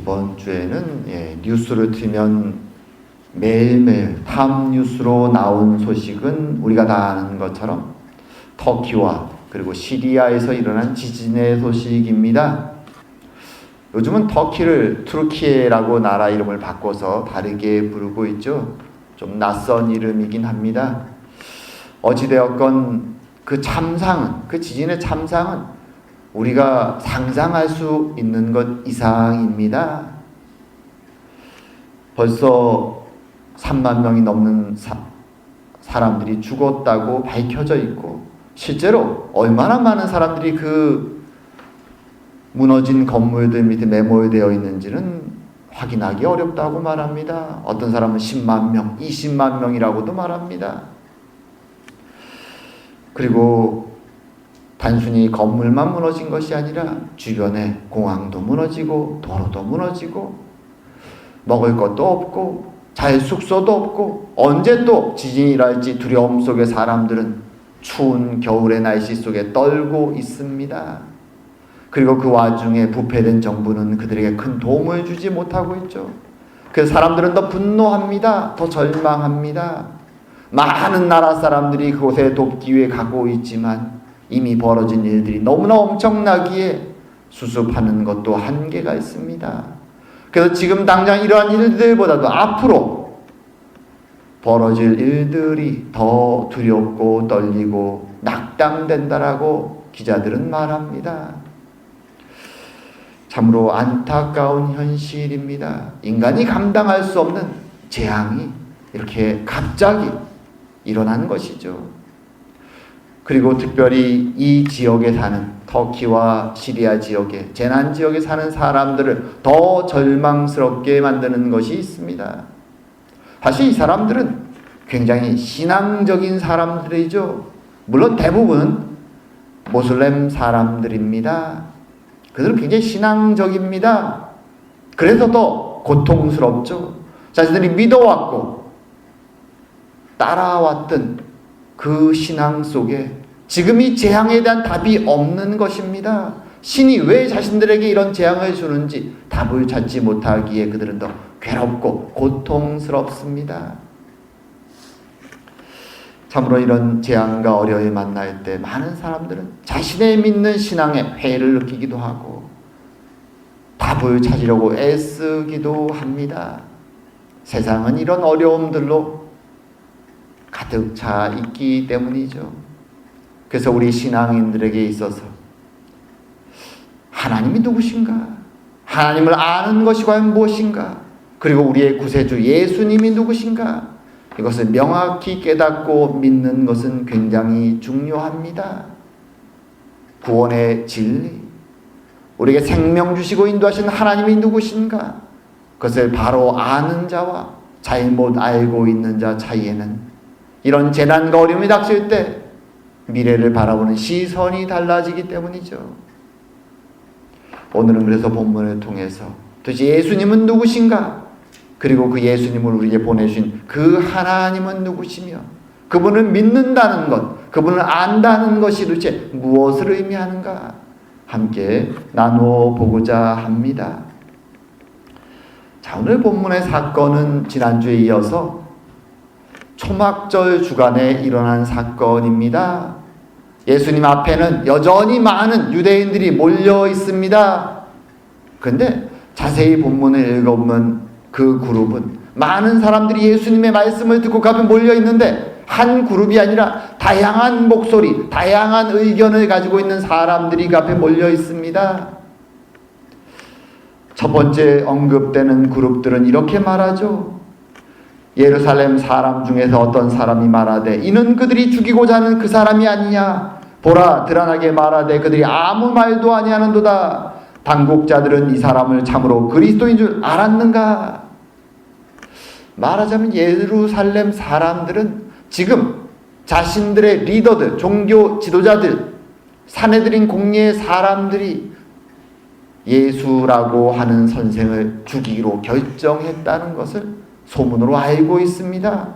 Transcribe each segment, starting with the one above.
이번 주에는 뉴스를 틀면 매일매일 탑 뉴스로 나온 소식은 우리가 다 아는 것처럼 터키와 그리고 시리아에서 일어난 지진의 소식입니다. 요즘은 터키를 투르키예라고 나라 이름을 바꿔서 다르게 부르고 있죠. 좀 낯선 이름이긴 합니다. 어찌되었건 그 지진의 참상은 우리가 상상할 수 있는 것 이상입니다. 벌써 3만 명이 넘는 사람들이 죽었다고 밝혀져 있고, 실제로 얼마나 많은 사람들이 그 무너진 건물들 밑에 매몰되어 있는지는 확인하기 어렵다고 말합니다. 어떤 사람은 10만 명, 20만 명이라고도 말합니다. 그리고 단순히 건물만 무너진 것이 아니라 주변에 공항도 무너지고 도로도 무너지고 먹을 것도 없고 잘 숙소도 없고, 언제 또 지진이 일어날지 두려움 속에 사람들은 추운 겨울의 날씨 속에 떨고 있습니다. 그리고 그 와중에 부패된 정부는 그들에게 큰 도움을 주지 못하고 있죠. 그래서 사람들은 더 분노합니다. 더 절망합니다. 많은 나라 사람들이 그곳에 돕기 위해 가고 있지만 이미 벌어진 일들이 너무나 엄청나기에 수습하는 것도 한계가 있습니다. 그래서 지금 당장 이러한 일들보다도 앞으로 벌어질 일들이 더 두렵고 떨리고 낙담된다라고 기자들은 말합니다. 참으로 안타까운 현실입니다. 인간이 감당할 수 없는 재앙이 이렇게 갑자기 일어난 것이죠. 그리고 특별히 이 지역에 사는 터키와 시리아 지역에, 재난 지역에 사는 사람들을 더 절망스럽게 만드는 것이 있습니다. 사실 이 사람들은 굉장히 신앙적인 사람들이죠. 물론 대부분 모슬렘 사람들입니다. 그들은 굉장히 신앙적입니다. 그래서 더 고통스럽죠. 자신들이 믿어왔고 따라왔던 그 신앙 속에 지금 이 재앙에 대한 답이 없는 것입니다. 신이 왜 자신들에게 이런 재앙을 주는지 답을 찾지 못하기에 그들은 더 괴롭고 고통스럽습니다. 참으로 이런 재앙과 어려움을 만날 때 많은 사람들은 자신의 믿는 신앙에 회의를 느끼기도 하고 답을 찾으려고 애쓰기도 합니다. 세상은 이런 어려움들로 가득 차 있기 때문이죠. 그래서 우리 신앙인들에게 있어서 하나님이 누구신가? 하나님을 아는 것이 과연 무엇인가? 그리고 우리의 구세주 예수님이 누구신가? 이것을 명확히 깨닫고 믿는 것은 굉장히 중요합니다. 구원의 진리, 우리에게 생명 주시고 인도하신 하나님이 누구신가? 그것을 바로 아는 자와 잘못 알고 있는 자 사이에는 이런 재난과 어려움이 닥칠 때 미래를 바라보는 시선이 달라지기 때문이죠. 오늘은 그래서 본문을 통해서 도대체 예수님은 누구신가? 그리고 그 예수님을 우리에게 보내신 그 하나님은 누구시며 그분을 믿는다는 것, 그분을 안다는 것이 도대체 무엇을 의미하는가? 함께 나누어 보고자 합니다. 자, 오늘 본문의 사건은 지난주에 이어서 초막절 주간에 일어난 사건입니다. 예수님 앞에는 여전히 많은 유대인들이 몰려 있습니다. 그런데 자세히 본문을 읽어보면 그 그룹은 많은 사람들이 예수님의 말씀을 듣고 그 앞에 몰려 있는데 한 그룹이 아니라 다양한 목소리, 다양한 의견을 가지고 있는 사람들이 그 앞에 몰려 있습니다. 첫 번째 언급되는 그룹들은 이렇게 말하죠. 예루살렘 사람 중에서 어떤 사람이 말하되 이는 그들이 죽이고자 하는 그 사람이 아니냐. 보라, 드러나게 말하되 그들이 아무 말도 아니하는도다. 당국자들은 이 사람을 참으로 그리스도인 줄 알았는가? 말하자면 예루살렘 사람들은 지금 자신들의 리더들, 종교 지도자들, 사내들인 공예의 사람들이 예수라고 하는 선생을 죽이기로 결정했다는 것을 소문으로 알고 있습니다.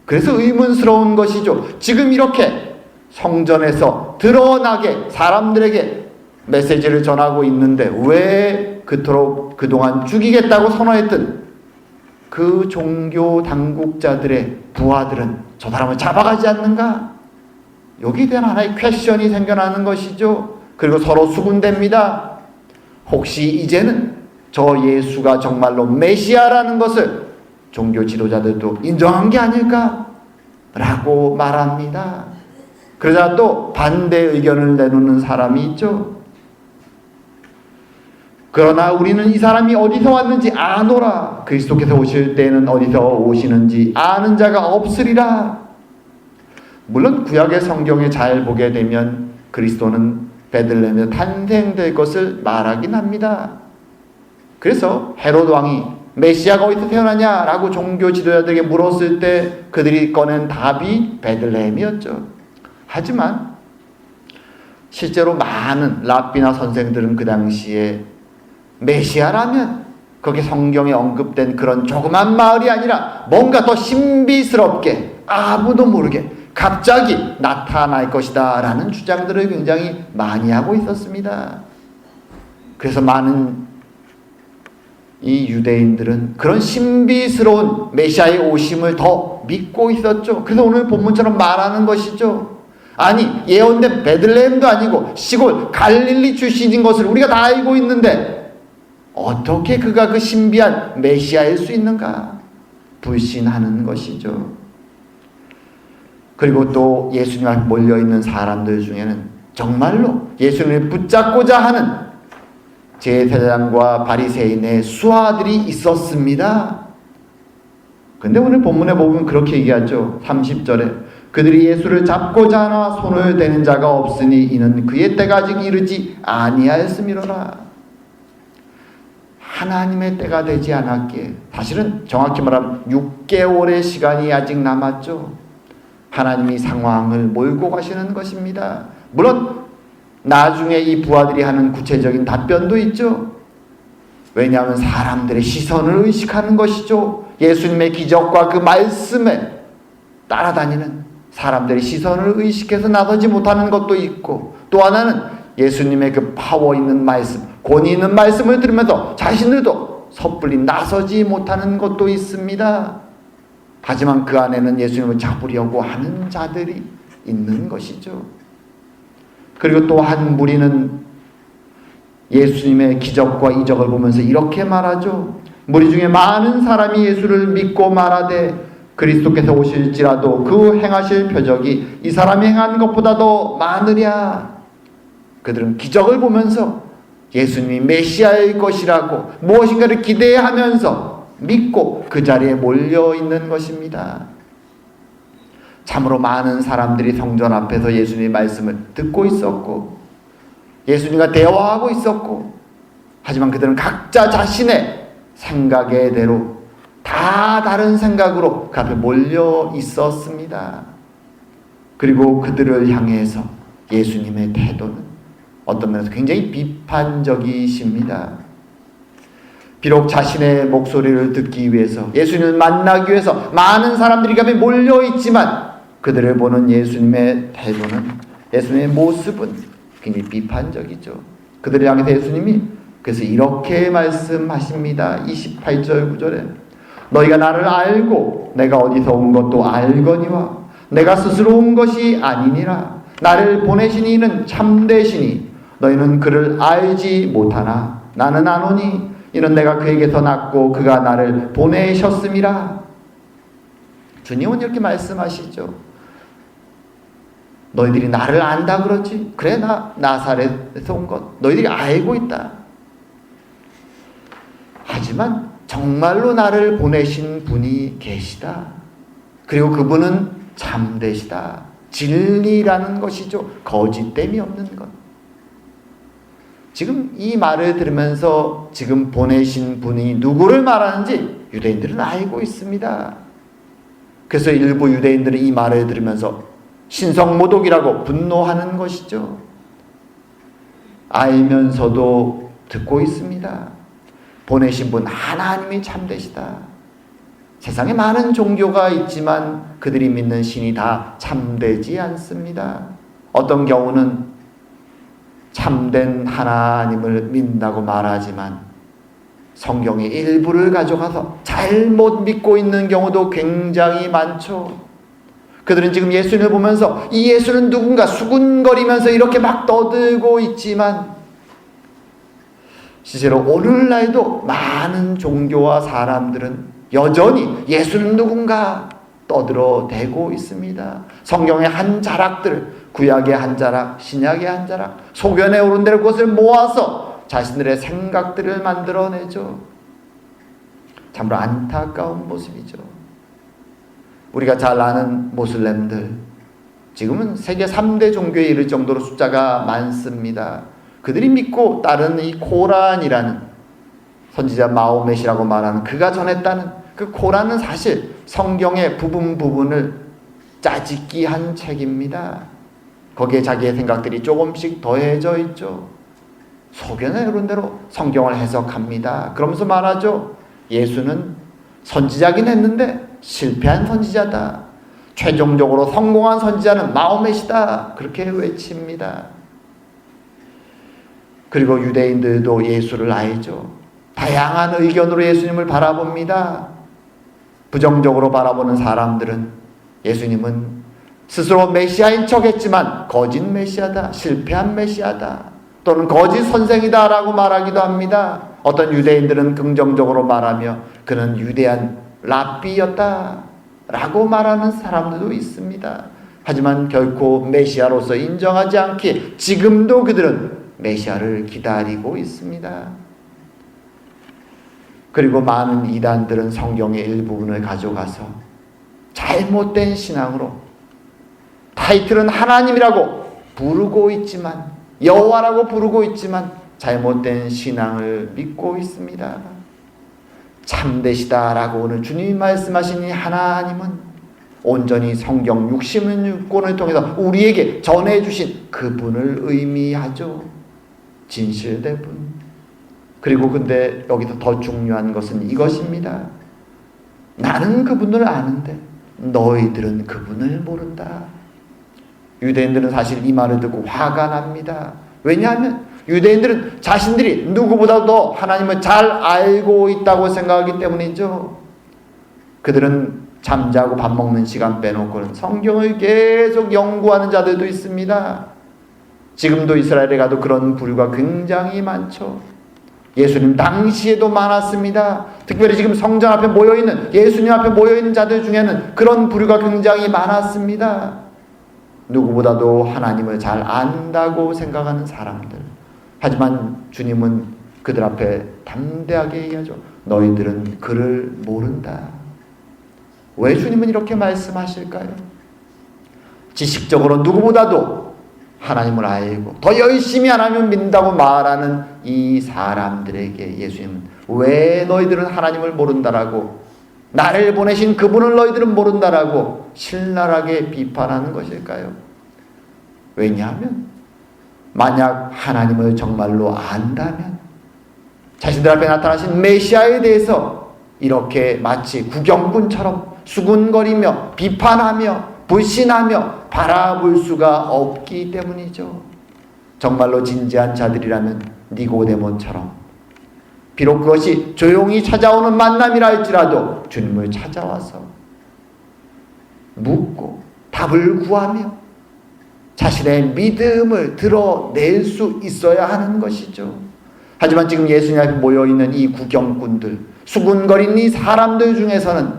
그래서 의문스러운 것이죠. 지금 이렇게 성전에서 드러나게 사람들에게 메시지를 전하고 있는데 왜 그토록 그동안 죽이겠다고 선언했던 그 종교 당국자들의 부하들은 저 사람을 잡아가지 않는가? 여기에 대한 하나의 퀘션이 생겨나는 것이죠. 그리고 서로 수군댑니다. 혹시 이제는 저 예수가 정말로 메시아라는 것을 종교 지도자들도 인정한 게 아닐까? 라고 말합니다. 그러자 또 반대 의견을 내놓는 사람이 있죠. 그러나 우리는 이 사람이 어디서 왔는지 아노라. 그리스도께서 오실 때는 어디서 오시는지 아는 자가 없으리라. 물론 구약의 성경에 잘 보게 되면 그리스도는 베들레헴에서 탄생될 것을 말하긴 합니다. 그래서 헤롯 왕이 메시아가 어디서 태어나냐라고 종교 지도자들에게 물었을 때 그들이 꺼낸 답이 베들레헴이었죠. 하지만 실제로 많은 랍비나 선생들은 그 당시에 메시아라면 거기 성경에 언급된 그런 조그만 마을이 아니라 뭔가 더 신비스럽게 아무도 모르게 갑자기 나타날 것이다 라는 주장들을 굉장히 많이 하고 있었습니다. 그래서 많은 이 유대인들은 그런 신비스러운 메시아의 오심을 더 믿고 있었죠. 그래서 오늘 본문처럼 말하는 것이죠. 아니, 예언된 베들레헴도 아니고 시골 갈릴리 출신인 것을 우리가 다 알고 있는데 어떻게 그가 그 신비한 메시아일 수 있는가? 불신하는 것이죠. 그리고 또 예수님 앞에 몰려있는 사람들 중에는 정말로 예수님을 붙잡고자 하는 제사장과 바리새인의 수하들이 있었습니다. 근데 오늘 본문에 보면 그렇게 얘기하죠. 30절에 그들이 예수를 잡고자 하나 손을 대는 자가 없으니 이는 그의 때가 아직 이르지 아니하였음이로라. 하나님의 때가 되지 않았기에 사실은 정확히 말하면 6개월의 시간이 아직 남았죠. 하나님이 상황을 몰고 가시는 것입니다. 물론 나중에 이 부하들이 하는 구체적인 답변도 있죠. 왜냐하면 사람들의 시선을 의식하는 것이죠. 예수님의 기적과 그 말씀에 따라다니는 사람들의 시선을 의식해서 나서지 못하는 것도 있고, 또 하나는 예수님의 그 파워 있는 말씀, 권위 있는 말씀을 들으면서 자신들도 섣불리 나서지 못하는 것도 있습니다. 하지만 그 안에는 예수님을 잡으려고 하는 자들이 있는 것이죠. 그리고 또 한 무리는 예수님의 기적과 이적을 보면서 이렇게 말하죠. 무리 중에 많은 사람이 예수를 믿고 말하되 그리스도께서 오실지라도 그 행하실 표적이 이 사람이 행한 것보다 더 많으랴. 그들은 기적을 보면서 예수님이 메시아일 것이라고 무엇인가를 기대하면서 믿고 그 자리에 몰려 있는 것입니다. 참으로 많은 사람들이 성전 앞에서 예수님의 말씀을 듣고 있었고 예수님과 대화하고 있었고, 하지만 그들은 각자 자신의 생각의 대로 다 다른 생각으로 그 앞에 몰려 있었습니다. 그리고 그들을 향해서 예수님의 태도는 어떤 면에서 굉장히 비판적이십니다. 비록 자신의 목소리를 듣기 위해서 예수님을 만나기 위해서 많은 사람들이 그 앞에 몰려 있지만 그들을 보는 예수님의 태도는, 예수님의 모습은 굉장히 비판적이죠. 그들을 향해서 예수님이 그래서 이렇게 말씀하십니다. 28절 9절에 너희가 나를 알고 내가 어디서 온 것도 알거니와 내가 스스로 온 것이 아니니라. 나를 보내신 이는 참되시니 너희는 그를 알지 못하나 나는 아노니 이는 내가 그에게서 났고 그가 나를 보내셨음이라. 주님은 이렇게 말씀하시죠. 너희들이 나를 안다 그러지? 그래, 나 나사렛에서 온 것 너희들이 알고 있다. 하지만 정말로 나를 보내신 분이 계시다. 그리고 그분은 참되시다. 진리라는 것이죠. 거짓됨이 없는 것. 지금 이 말을 들으면서 지금 보내신 분이 누구를 말하는지 유대인들은 알고 있습니다. 그래서 일부 유대인들은 이 말을 들으면서 신성모독이라고 분노하는 것이죠. 알면서도 듣고 있습니다. 보내신 분 하나님이 참되시다. 세상에 많은 종교가 있지만 그들이 믿는 신이 다 참되지 않습니다. 어떤 경우는 참된 하나님을 믿는다고 말하지만 성경의 일부를 가져가서 잘못 믿고 있는 경우도 굉장히 많죠. 그들은 지금 예수님을 보면서 이 예수는 누군가 수군거리면서 이렇게 막 떠들고 있지만 실제로 오늘날도 많은 종교와 사람들은 여전히 예수는 누군가 떠들어대고 있습니다. 성경의 한 자락들, 구약의 한 자락, 신약의 한 자락, 소견에 오른 대로 그것을 모아서 자신들의 생각들을 만들어내죠. 참으로 안타까운 모습이죠. 우리가 잘 아는 모슬렘들, 지금은 세계 3대 종교에 이를 정도로 숫자가 많습니다. 그들이 믿고 따르는 이 코란이라는 선지자 마호멧이라고 말하는 그가 전했다는 그 코란은 사실 성경의 부분을 짜집기한 책입니다. 거기에 자기의 생각들이 조금씩 더해져 있죠. 소견에 이런 대로 성경을 해석합니다. 그러면서 말하죠. 예수는 선지자긴 했는데 실패한 선지자다. 최종적으로 성공한 선지자는 마호멧이다. 그렇게 외칩니다. 그리고 유대인들도 예수를 알죠. 다양한 의견으로 예수님을 바라봅니다. 부정적으로 바라보는 사람들은 예수님은 스스로 메시아인 척했지만 거짓 메시아다, 실패한 메시아다, 또는 거짓 선생이다 라고 말하기도 합니다. 어떤 유대인들은 긍정적으로 말하며 그는 위대한 랍비였다 라고 말하는 사람들도 있습니다. 하지만 결코 메시아로서 인정하지 않기에 지금도 그들은 메시아를 기다리고 있습니다. 그리고 많은 이단들은 성경의 일부분을 가져가서 잘못된 신앙으로 타이틀은 하나님이라고 부르고 있지만, 여호와라고 부르고 있지만 잘못된 신앙을 믿고 있습니다. 참되시다라고 오늘 주님이 말씀하신 이 하나님은 온전히 성경 66권을 통해서 우리에게 전해주신 그분을 의미하죠. 진실된 분. 그리고 근데 여기서 더 중요한 것은 이것입니다. 나는 그분을 아는데 너희들은 그분을 모른다. 유대인들은 사실 이 말을 듣고 화가 납니다. 왜냐하면 유대인들은 자신들이 누구보다도 하나님을 잘 알고 있다고 생각하기 때문이죠. 그들은 잠자고 밥 먹는 시간 빼놓고는 성경을 계속 연구하는 자들도 있습니다. 지금도 이스라엘에 가도 그런 부류가 굉장히 많죠. 예수님 당시에도 많았습니다. 특별히 지금 성전 앞에 모여있는, 예수님 앞에 모여있는 자들 중에는 그런 부류가 굉장히 많았습니다. 누구보다도 하나님을 잘 안다고 생각하는 사람들. 하지만 주님은 그들 앞에 담대하게 얘기하죠. 너희들은 그를 모른다. 왜 주님은 이렇게 말씀하실까요? 지식적으로 누구보다도 하나님을 알고 더 열심히 하나님을 믿는다고 말하는 이 사람들에게 예수님은 왜 너희들은 하나님을 모른다라고, 나를 보내신 그분을 너희들은 모른다라고 신랄하게 비판하는 것일까요? 왜냐하면 만약 하나님을 정말로 안다면 자신들 앞에 나타나신 메시아에 대해서 이렇게 마치 구경꾼처럼 수군거리며 비판하며 불신하며 바라볼 수가 없기 때문이죠. 정말로 진지한 자들이라면 니고데모처럼 비록 그것이 조용히 찾아오는 만남이라 할지라도 주님을 찾아와서 묻고 답을 구하며 자신의 믿음을 드러낼 수 있어야 하는 것이죠. 하지만 지금 예수님 앞에 모여있는 이 구경꾼들, 수군거리는 이 사람들 중에서는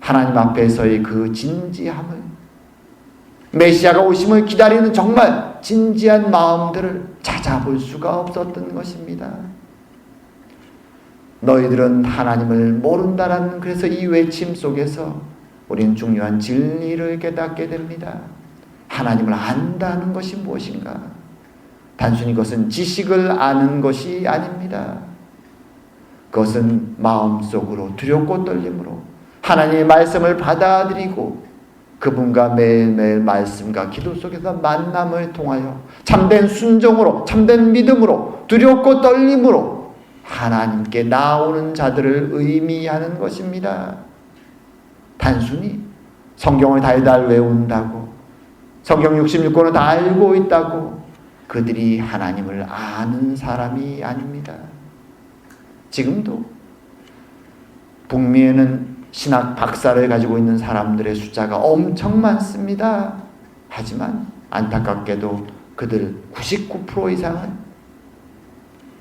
하나님 앞에서의 그 진지함을, 메시아가 오심을 기다리는 정말 진지한 마음들을 찾아볼 수가 없었던 것입니다. 너희들은 하나님을 모른다라는, 그래서 이 외침 속에서 우리는 중요한 진리를 깨닫게 됩니다. 하나님을 안다는 것이 무엇인가? 단순히 그것은 지식을 아는 것이 아닙니다. 그것은 마음속으로 두렵고 떨림으로 하나님의 말씀을 받아들이고 그분과 매일매일 말씀과 기도 속에서 만남을 통하여 참된 순종으로, 참된 믿음으로, 두렵고 떨림으로 하나님께 나오는 자들을 의미하는 것입니다. 단순히 성경을 달달 외운다고, 성경 66권을 다 알고 있다고, 그들이 하나님을 아는 사람이 아닙니다. 지금도 북미에는 신학 박사를 가지고 있는 사람들의 숫자가 엄청 많습니다. 하지만 안타깝게도 그들 99% 이상은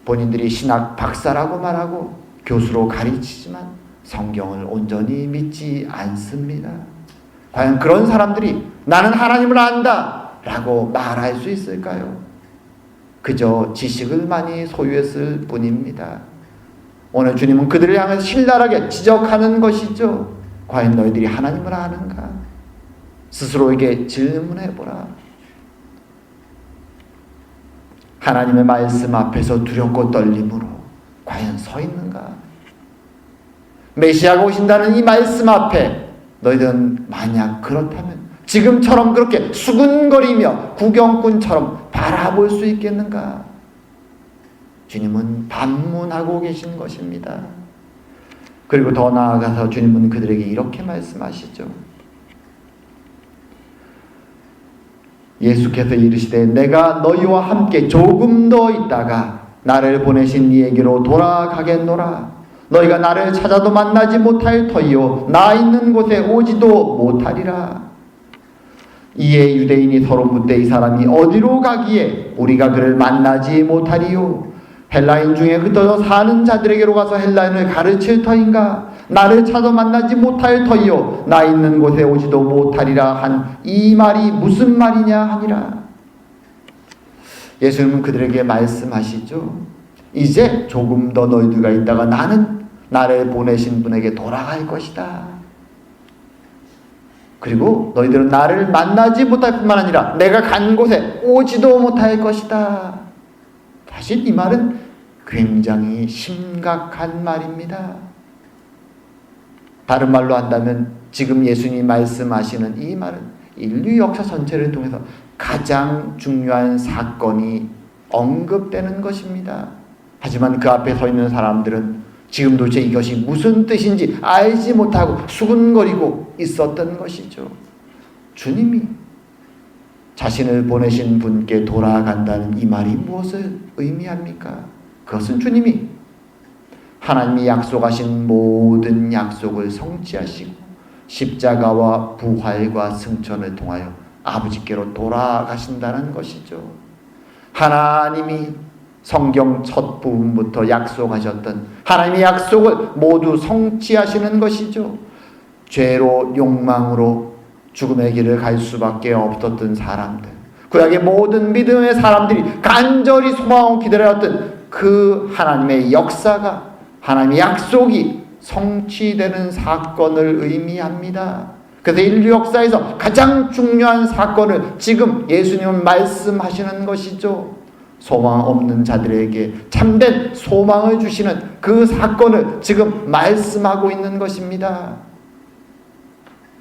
본인들이 신학 박사라고 말하고 교수로 가르치지만 성경을 온전히 믿지 않습니다. 과연 그런 사람들이 나는 하나님을 안다 라고 말할 수 있을까요? 그저 지식을 많이 소유했을 뿐입니다. 오늘 주님은 그들을 향해 신랄하게 지적하는 것이죠. 과연 너희들이 하나님을 아는가? 스스로에게 질문해보라. 하나님의 말씀 앞에서 두렵고 떨림으로 과연 서 있는가? 메시아가 오신다는 이 말씀 앞에 너희들은 만약 그렇다면 지금처럼 그렇게 수근거리며 구경꾼처럼 바라볼 수 있겠는가? 주님은 반문하고 계신 것입니다. 그리고 더 나아가서 주님은 그들에게 이렇게 말씀하시죠. 예수께서 이르시되 내가 너희와 함께 조금 더 있다가 나를 보내신 이에게로 돌아가겠노라. 너희가 나를 찾아도 만나지 못할 터이요 나 있는 곳에 오지도 못하리라. 이에 유대인이 서로 묻되 이 사람이 어디로 가기에 우리가 그를 만나지 못하리요? 헬라인 중에 흩어져 사는 자들에게로 가서 헬라인을 가르칠 터인가? 나를 찾아 만나지 못할 터이요 나 있는 곳에 오지도 못하리라 한 이 말이 무슨 말이냐 하니라. 예수님은 그들에게 말씀하시죠. 이제 조금 더 너희들과 있다가 나는 나를 보내신 분에게 돌아갈 것이다. 그리고 너희들은 나를 만나지 못할 뿐만 아니라 내가 간 곳에 오지도 못할 것이다. 사실 이 말은 굉장히 심각한 말입니다. 다른 말로 한다면 지금 예수님이 말씀하시는 이 말은 인류 역사 전체를 통해서 가장 중요한 사건이 언급되는 것입니다. 하지만 그 앞에 서 있는 사람들은 지금 도대체 이것이 무슨 뜻인지 알지 못하고 수근거리고 있었던 것이죠. 주님이 자신을 보내신 분께 돌아간다는 이 말이 무엇을 의미합니까? 그것은 주님이 하나님이 약속하신 모든 약속을 성취하시고 십자가와 부활과 승천을 통하여 아버지께로 돌아가신다는 것이죠. 하나님이 성경 첫 부분부터 약속하셨던 하나님의 약속을 모두 성취하시는 것이죠. 죄로 욕망으로 죽음의 길을 갈 수밖에 없었던 사람들, 구약의 모든 믿음의 사람들이 간절히 소망하고 기다려왔던 그 하나님의 역사가, 하나님의 약속이 성취되는 사건을 의미합니다. 그래서 인류 역사에서 가장 중요한 사건을 지금 예수님은 말씀하시는 것이죠. 소망 없는 자들에게 참된 소망을 주시는 그 사건을 지금 말씀하고 있는 것입니다.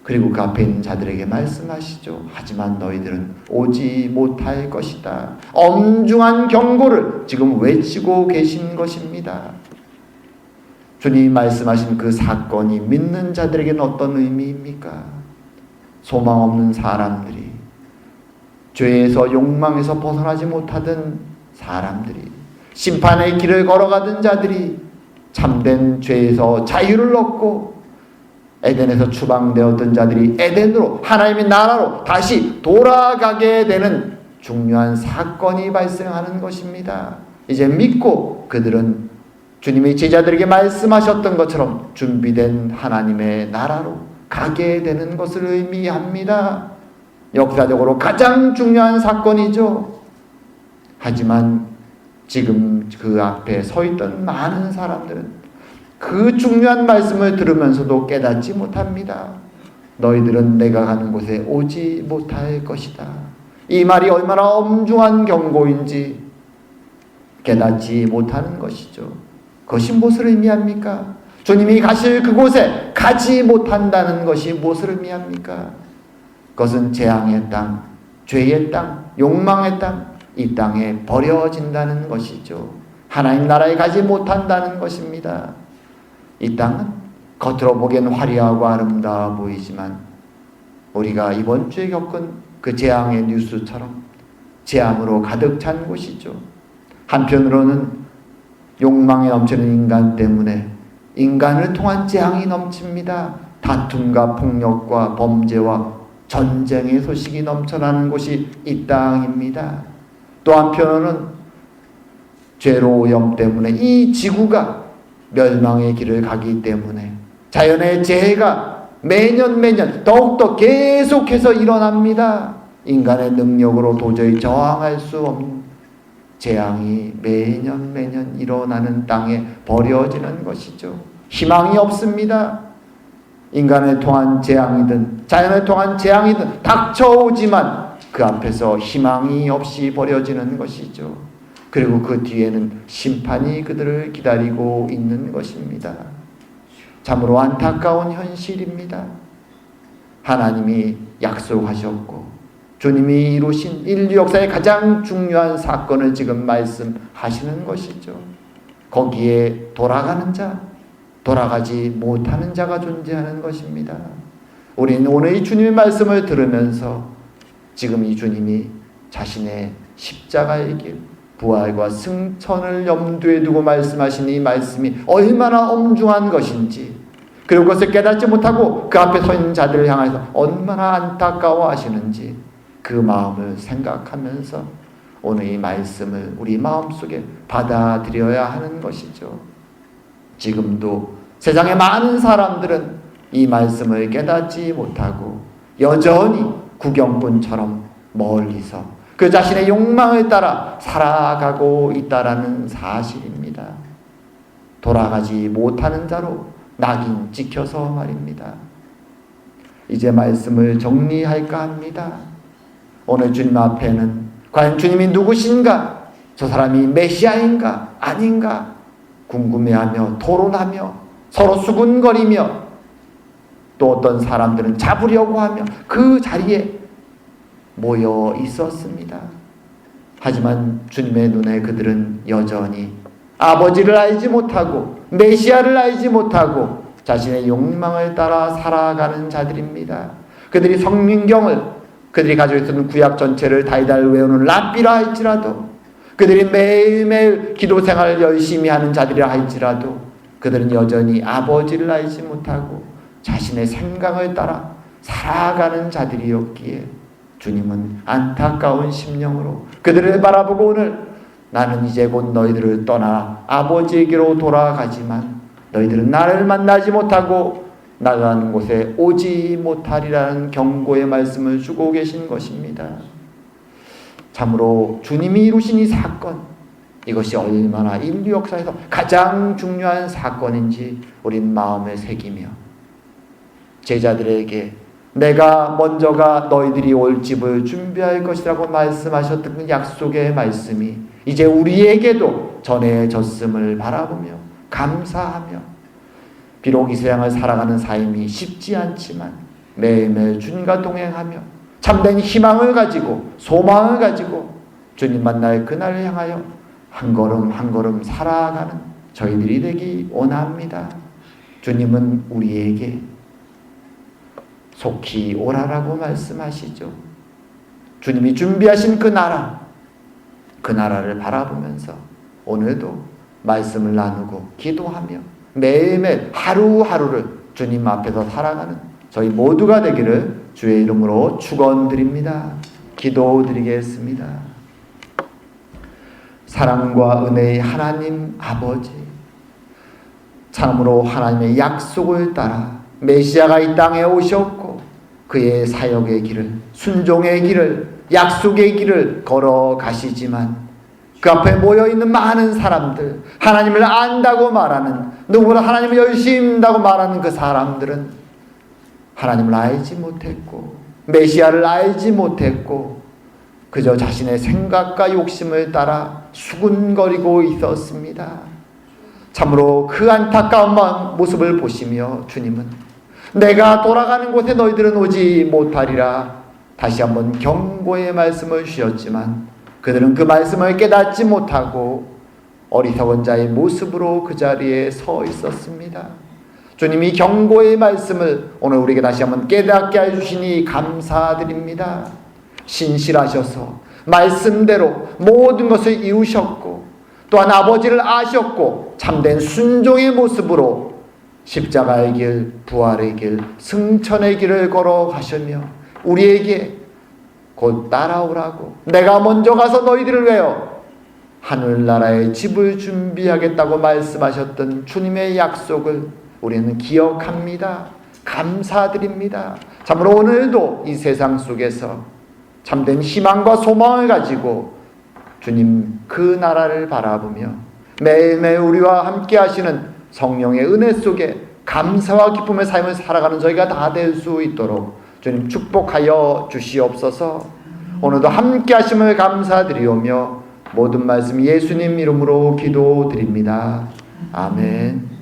그리고 그 앞에 있는 자들에게 말씀하시죠. 하지만 너희들은 오지 못할 것이다. 엄중한 경고를 지금 외치고 계신 것입니다. 주님이 말씀하신 그 사건이 믿는 자들에게는 어떤 의미입니까? 소망 없는 사람들이, 죄에서 욕망에서 벗어나지 못하던 사람들이, 심판의 길을 걸어가던 자들이 참된 죄에서 자유를 얻고 에덴에서 추방되었던 자들이 에덴으로, 하나님의 나라로 다시 돌아가게 되는 중요한 사건이 발생하는 것입니다. 이제 믿고 그들은 주님이 제자들에게 말씀하셨던 것처럼 준비된 하나님의 나라로 가게 되는 것을 의미합니다. 역사적으로 가장 중요한 사건이죠. 하지만 지금 그 앞에 서 있던 많은 사람들은 그 중요한 말씀을 들으면서도 깨닫지 못합니다. 너희들은 내가 가는 곳에 오지 못할 것이다. 이 말이 얼마나 엄중한 경고인지 깨닫지 못하는 것이죠. 그것이 무엇을 의미합니까? 주님이 가실 그곳에 가지 못한다는 것이 무엇을 의미합니까? 그것은 재앙의 땅, 죄의 땅, 욕망의 땅, 이 땅에 버려진다는 것이죠. 하나님 나라에 가지 못한다는 것입니다. 이 땅은 겉으로 보기엔 화려하고 아름다워 보이지만 우리가 이번 주에 겪은 그 재앙의 뉴스처럼 재앙으로 가득 찬 곳이죠. 한편으로는 욕망에 넘치는 인간 때문에 인간을 통한 재앙이 넘칩니다. 다툼과 폭력과 범죄와 전쟁의 소식이 넘쳐나는 곳이 이 땅입니다. 또 한편으로는 죄로 오염 때문에 이 지구가 멸망의 길을 가기 때문에 자연의 재해가 매년 더욱더 계속해서 일어납니다. 인간의 능력으로 도저히 저항할 수 없는 재앙이 매년 일어나는 땅에 버려지는 것이죠. 희망이 없습니다. 인간을 통한 재앙이든 자연을 통한 재앙이든 닥쳐오지만 그 앞에서 희망이 없이 버려지는 것이죠. 그리고 그 뒤에는 심판이 그들을 기다리고 있는 것입니다. 참으로 안타까운 현실입니다. 하나님이 약속하셨고 주님이 이루신 인류 역사의 가장 중요한 사건을 지금 말씀하시는 것이죠. 거기에 돌아가는 자, 돌아가지 못하는 자가 존재하는 것입니다. 우리는 오늘 이 주님의 말씀을 들으면서 지금 이 주님이 자신의 십자가의 길, 부활과 승천을 염두에 두고 말씀하신 이 말씀이 얼마나 엄중한 것인지, 그리고 그것을 깨닫지 못하고 그 앞에 서 있는 자들을 향해서 얼마나 안타까워 하시는지 그 마음을 생각하면서 오늘 이 말씀을 우리 마음속에 받아들여야 하는 것이죠. 지금도 세상의 많은 사람들은 이 말씀을 깨닫지 못하고 여전히 구경꾼처럼 멀리서 그 자신의 욕망을 따라 살아가고 있다라는 사실입니다. 돌아가지 못하는 자로 낙인 찍혀서 말입니다. 이제 말씀을 정리할까 합니다. 오늘 주님 앞에는 과연 주님이 누구신가? 저 사람이 메시아인가? 아닌가? 궁금해하며 토론하며 서로 수군거리며 또 어떤 사람들은 잡으려고 하며 그 자리에 모여 있었습니다. 하지만 주님의 눈에 그들은 여전히 아버지를 알지 못하고 메시아를 알지 못하고 자신의 욕망을 따라 살아가는 자들입니다. 그들이 성민경을, 그들이 가지고 있는 구약 전체를 달달 외우는 랍비라 할지라도, 그들이 매일매일 기도 생활을 열심히 하는 자들이라 할지라도 그들은 여전히 아버지를 알지 못하고 자신의 생각을 따라 살아가는 자들이었기에 주님은 안타까운 심령으로 그들을 바라보고 오늘 나는 이제 곧 너희들을 떠나 아버지에게로 돌아가지만 너희들은 나를 만나지 못하고 나가는 곳에 오지 못하리라는 경고의 말씀을 주고 계신 것입니다. 참으로 주님이 이루신 이 사건, 이것이 얼마나 인류 역사에서 가장 중요한 사건인지 우린 마음에 새기며 제자들에게 내가 먼저가 너희들이 올 집을 준비할 것이라고 말씀하셨던 그 약속의 말씀이 이제 우리에게도 전해졌음을 바라보며 감사하며, 비록 이 세상을 살아가는 삶이 쉽지 않지만 매일매일 주님과 동행하며 참된 희망을 가지고 소망을 가지고 주님 만날 그날을 향하여 한 걸음 한 걸음 살아가는 저희들이 되기 원합니다. 주님은 우리에게 속히 오라라고 말씀하시죠. 주님이 준비하신 그 나라를 바라보면서 오늘도 말씀을 나누고 기도하며 매일매일 하루하루를 주님 앞에서 살아가는 저희 모두가 되기를 주의 이름으로 축원드립니다. 기도드리겠습니다. 사랑과 은혜의 하나님 아버지, 참으로 하나님의 약속을 따라 메시아가 이 땅에 오셨고 그의 사역의 길을, 순종의 길을, 약속의 길을 걸어가시지만 그 앞에 모여있는 많은 사람들, 하나님을 안다고 말하는, 누구보다 하나님을 열심히 믿는다고 말하는 그 사람들은 하나님을 알지 못했고 메시아를 알지 못했고 그저 자신의 생각과 욕심을 따라 수군거리고 있었습니다. 참으로 그 안타까운 모습을 보시며 주님은 내가 돌아가는 곳에 너희들은 오지 못하리라 다시 한번 경고의 말씀을 주셨지만 그들은 그 말씀을 깨닫지 못하고 어리석은 자의 모습으로 그 자리에 서 있었습니다. 주님이 경고의 말씀을 오늘 우리에게 다시 한번 깨닫게 해주시니 감사드립니다. 신실하셔서 말씀대로 모든 것을 이루셨고 또한 아버지를 아셨고 참된 순종의 모습으로 십자가의 길, 부활의 길, 승천의 길을 걸어가시며 우리에게 곧 따라오라고, 내가 먼저 가서 너희들을 위하여 하늘나라의 집을 준비하겠다고 말씀하셨던 주님의 약속을 우리는 기억합니다. 감사드립니다. 참으로 오늘도 이 세상 속에서 참된 희망과 소망을 가지고 주님 그 나라를 바라보며 매일매일 우리와 함께 하시는 성령의 은혜 속에 감사와 기쁨의 삶을 살아가는 저희가 다 될 수 있도록 주님 축복하여 주시옵소서. 오늘도 함께 하심을 감사드리오며 모든 말씀 예수님 이름으로 기도드립니다. 아멘.